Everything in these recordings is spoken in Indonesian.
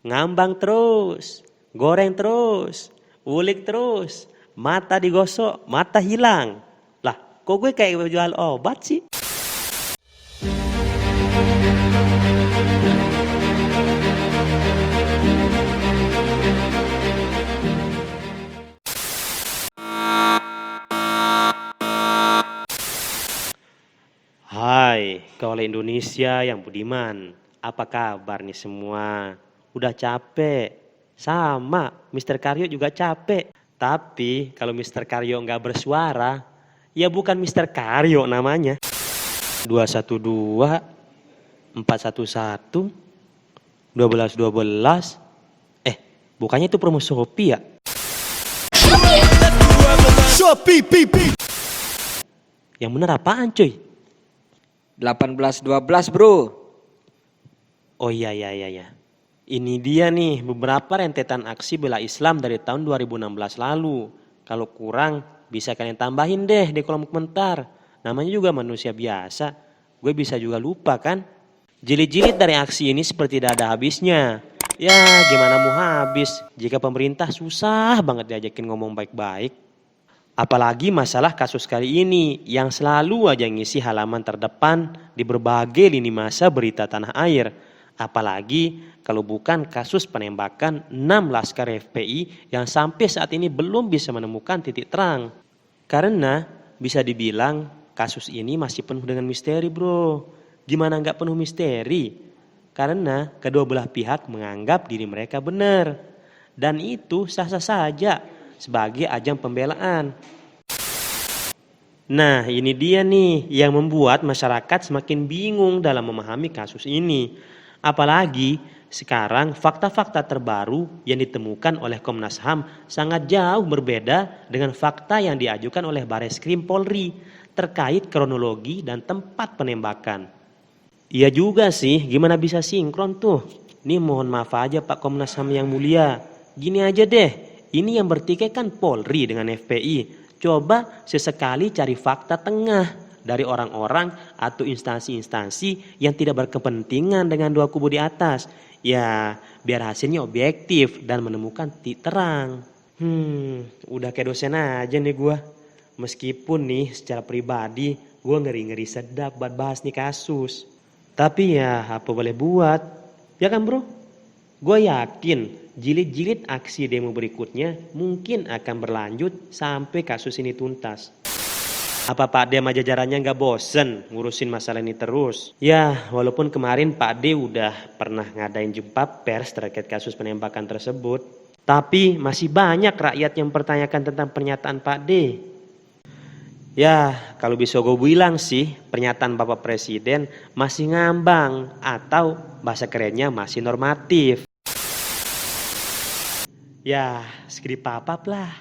ngambang terus, goreng terus, ulik terus, mata digosok, mata hilang. Lah, kok gue kayak jual obat sih? Hai, kaula Indonesia yang budiman. Apa kabar nih semua? Udah capek? Sama, Mister Karyo juga capek. Tapi kalau Mister Karyo nggak bersuara, ya bukan Mister Karyo namanya. 212, 411, 1212. Bukannya itu promo Shopee ya? Shopee, pipi. Yang bener apaan cuy? 18-12 bro. Oh iya. Ini dia nih beberapa rentetan aksi bela Islam dari tahun 2016 lalu. Kalau kurang bisa kalian tambahin deh di kolom komentar. Namanya juga manusia biasa. Gue bisa juga lupa kan. Jilid-jilid dari aksi ini seperti tidak ada habisnya. Ya gimana mau habis jika pemerintah susah banget diajakin ngomong baik-baik. Apalagi masalah kasus kali ini yang selalu aja ngisi halaman terdepan di berbagai lini masa berita tanah air. Apalagi kalau bukan kasus penembakan 6 laskar FPI yang sampai saat ini belum bisa menemukan titik terang. Karena bisa dibilang kasus ini masih penuh dengan misteri bro. Gimana nggak penuh misteri? Karena kedua belah pihak menganggap diri mereka benar. Dan itu sah-sah saja sebagai ajang pembelaan. Nah ini dia nih yang membuat masyarakat semakin bingung dalam memahami kasus ini. Apalagi sekarang fakta-fakta terbaru yang ditemukan oleh Komnas HAM sangat jauh berbeda dengan fakta yang diajukan oleh Bareskrim Polri terkait kronologi dan tempat penembakan. Iya juga sih, gimana bisa sinkron tuh? Nih mohon maaf aja Pak Komnas HAM yang mulia. Gini aja deh, ini yang bertikai kan Polri dengan FPI. Coba sesekali cari fakta tengah dari orang-orang atau instansi-instansi yang tidak berkepentingan dengan dua kubu di atas. Ya, biar hasilnya objektif dan menemukan titik terang. Udah kayak dosen aja nih gua. Meskipun nih secara pribadi gua ngeri-ngeri sedap buat bahas nih kasus. Tapi ya apa boleh buat. Ya kan bro? Gue yakin jilid-jilid aksi demo berikutnya mungkin akan berlanjut sampai kasus ini tuntas. Apa Pak D sama jajarannya nggak bosen ngurusin masalah ini terus? Ya walaupun kemarin Pak D udah pernah ngadain jumpa pers terkait kasus penembakan tersebut. Tapi masih banyak rakyat yang mempertanyakan tentang pernyataan Pak D. Ya kalau bisa gue bilang sih pernyataan Bapak Presiden masih ngambang atau bahasa kerennya masih normatif. Ya skrip papap lah.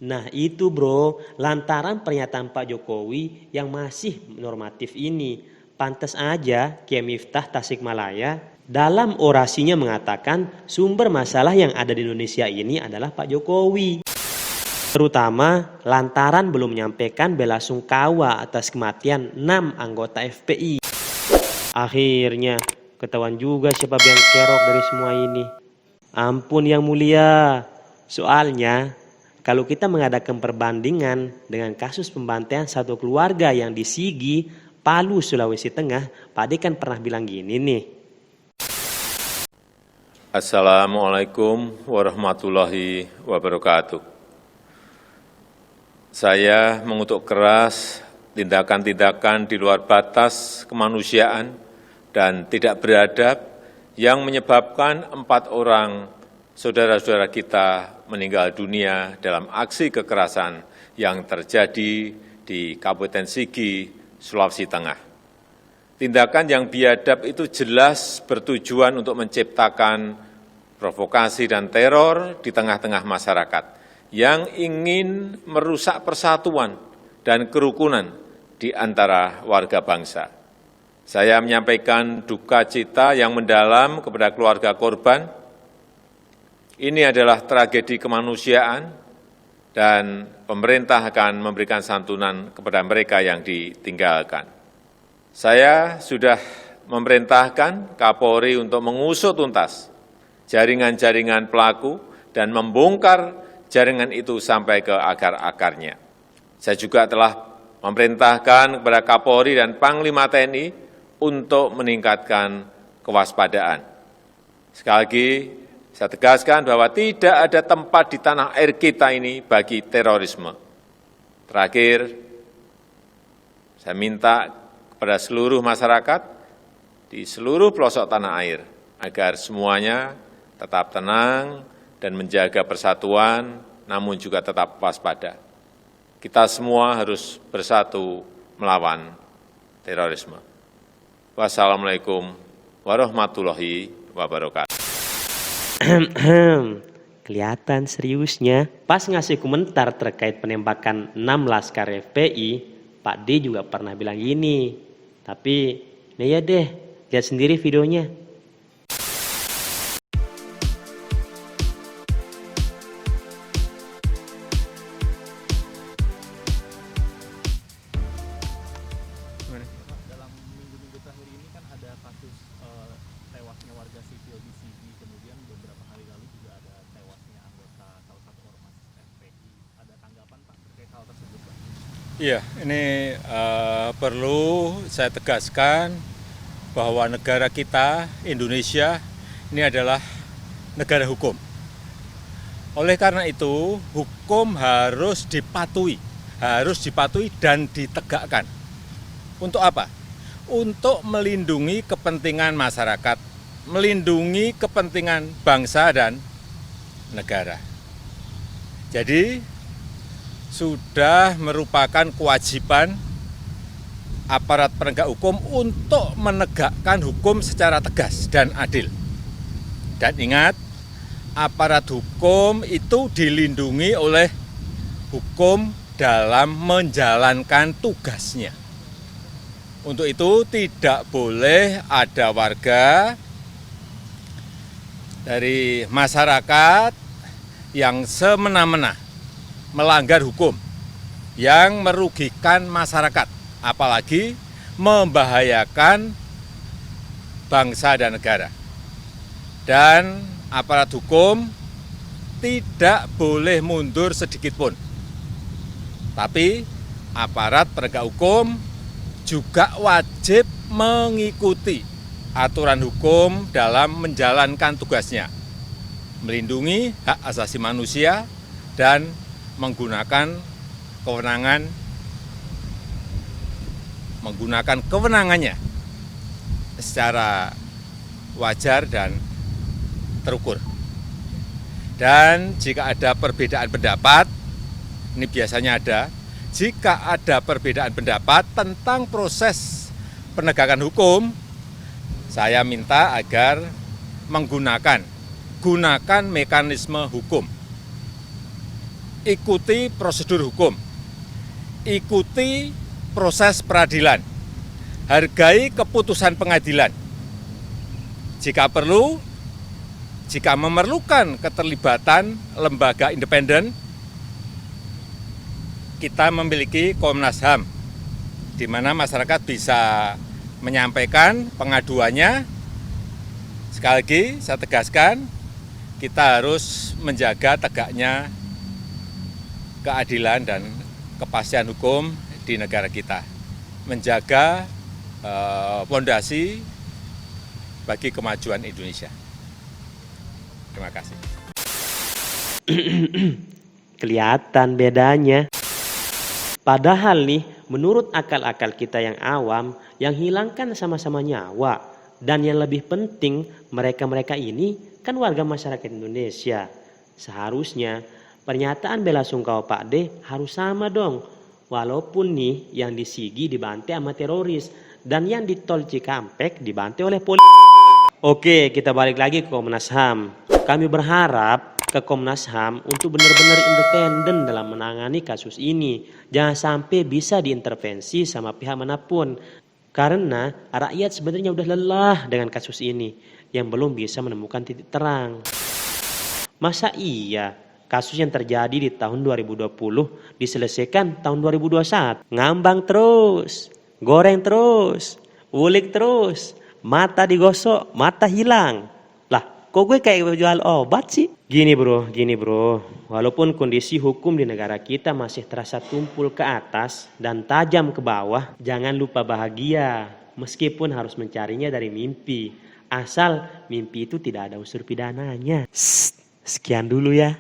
Nah itu bro, lantaran pernyataan Pak Jokowi yang masih normatif ini. Pantas aja Kiai Miftah Tasikmalaya dalam orasinya mengatakan sumber masalah yang ada di Indonesia ini adalah Pak Jokowi. Terutama lantaran belum menyampaikan bela sungkawa atas kematian 6 anggota FPI. Akhirnya ketahuan juga siapa biang kerok dari semua ini. Ampun yang mulia, soalnya kalau kita mengadakan perbandingan dengan kasus pembantaian satu keluarga yang di Sigi, Palu, Sulawesi Tengah, Pak D kan pernah bilang gini nih. Assalamualaikum warahmatullahi wabarakatuh. Saya mengutuk keras tindakan-tindakan di luar batas kemanusiaan dan tidak beradab yang menyebabkan 4 orang saudara-saudara kita meninggal dunia dalam aksi kekerasan yang terjadi di Kabupaten Sigi, Sulawesi Tengah. Tindakan yang biadab itu jelas bertujuan untuk menciptakan provokasi dan teror di tengah-tengah masyarakat yang ingin merusak persatuan dan kerukunan di antara warga bangsa. Saya menyampaikan duka cita yang mendalam kepada keluarga korban. Ini adalah tragedi kemanusiaan dan pemerintah akan memberikan santunan kepada mereka yang ditinggalkan. Saya sudah memerintahkan Kapolri untuk mengusut tuntas jaringan-jaringan pelaku dan membongkar jaringan itu sampai ke akar-akarnya. Saya juga telah memerintahkan kepada Kapolri dan Panglima TNI untuk meningkatkan kewaspadaan. Sekali lagi, saya tegaskan bahwa tidak ada tempat di tanah air kita ini bagi terorisme. Terakhir, saya minta kepada seluruh masyarakat di seluruh pelosok tanah air agar semuanya tetap tenang dan menjaga persatuan, namun juga tetap waspada. Kita semua harus bersatu melawan terorisme. Wassalamualaikum warahmatullahi wabarakatuh. Kelihatan seriusnya. Pas ngasih komentar terkait penembakan 6 laskar FPI, Pak D juga pernah bilang gini. Tapi, ya deh, lihat sendiri videonya. Dalam minggu-minggu terakhir ini kan ada kasus tewasnya warga sipil di Sigi, kemudian beberapa hari lalu juga ada tewasnya anggota salah satu ormas FPI. Ada tanggapan Pak terkait hal tersebut Pak? Iya, ini perlu saya tegaskan bahwa negara kita, Indonesia, ini adalah negara hukum. Oleh karena itu, hukum harus dipatuhi dan ditegakkan. Untuk apa? Untuk melindungi kepentingan masyarakat, melindungi kepentingan bangsa dan negara. Jadi, sudah merupakan kewajiban aparat penegak hukum untuk menegakkan hukum secara tegas dan adil. Dan ingat, aparat hukum itu dilindungi oleh hukum dalam menjalankan tugasnya. Untuk itu tidak boleh ada warga dari masyarakat yang semena-mena melanggar hukum, yang merugikan masyarakat, apalagi membahayakan bangsa dan negara. Dan aparat hukum tidak boleh mundur sedikit pun. Tapi aparat penegak hukum juga wajib mengikuti aturan hukum dalam menjalankan tugasnya, melindungi hak asasi manusia dan menggunakan kewenangannya secara wajar dan terukur. Dan jika ada perbedaan pendapat, ini biasanya ada, jika ada perbedaan pendapat tentang proses penegakan hukum, saya minta agar gunakan mekanisme hukum. Ikuti prosedur hukum, ikuti proses peradilan, hargai keputusan pengadilan. Jika perlu, jika memerlukan keterlibatan lembaga independen, kita memiliki Komnas HAM, di mana masyarakat bisa menyampaikan pengaduannya. Sekali lagi saya tegaskan, kita harus menjaga tegaknya keadilan dan kepastian hukum di negara kita, menjaga fondasi bagi kemajuan Indonesia. Terima kasih. Kelihatan bedanya. Padahal nih, menurut akal-akal kita yang awam, yang hilangkan sama-sama nyawa. Dan yang lebih penting, mereka-mereka ini kan warga masyarakat Indonesia. Seharusnya pernyataan bela sungkawa Pak D harus sama dong. Walaupun nih yang di Sigi dibantai sama teroris dan yang di Tol Cikampek dibantai oleh polisi. Oke, kita balik lagi ke Komnas HAM. Kami berharap ke Komnas HAM untuk benar-benar independen dalam menangani kasus ini. Jangan sampai bisa diintervensi sama pihak manapun. Karena rakyat sebenarnya udah lelah dengan kasus ini yang belum bisa menemukan titik terang. Masa iya kasus yang terjadi di tahun 2020 diselesaikan tahun 2021? Ngambang terus, goreng terus, ulik terus. mata digosok, mata hilang. Lah, kok gue kayak jual obat sih? Gini bro, walaupun kondisi hukum di negara kita masih terasa tumpul ke atas dan tajam ke bawah, jangan lupa bahagia meskipun harus mencarinya dari mimpi. Asal mimpi itu tidak ada unsur pidananya. Sekian dulu ya.